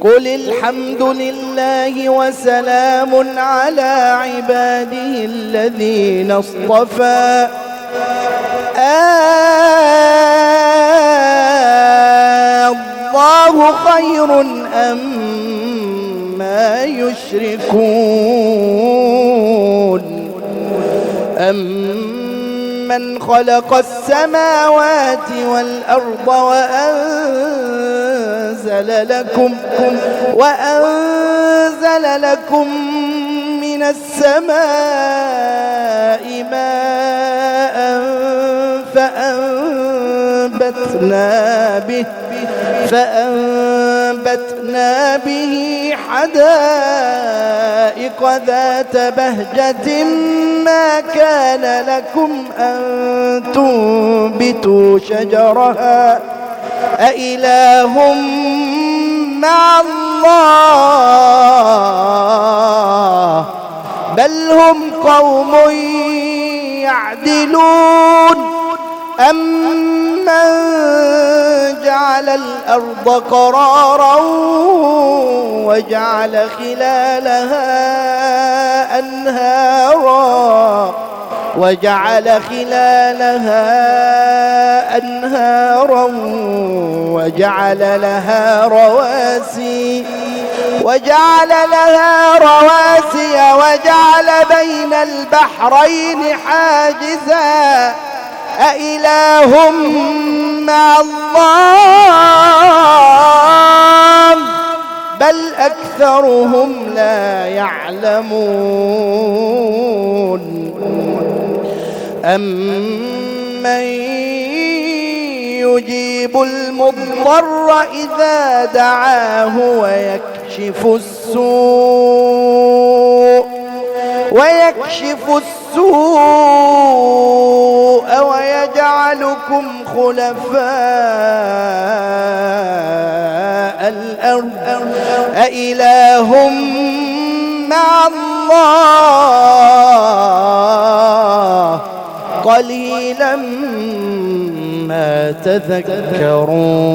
قل الحمد لله وسلام على عباده الذين اصطفى الله خير أما يشركون أمن خلق السماوات والأرض وأنزل لكم من السماء ماء فأنبتنا به حدائق ذات بهجة ما كان لكم أن تنبتوا شجرها أإله مع الله بل هم قوم يعدلون أمن جعل الأرض قرارا وجعل خلالها أنهارا وجعل لها رواسي وجعل بين البحرين حاجزا أإله مع الله بل أكثرهم لا يعلمون أمن يجيب المضطر إذا دعاه ويكشف السوء ويجعلكم خلفاء الأرض أإله مع الله قليلا ما تذكرون.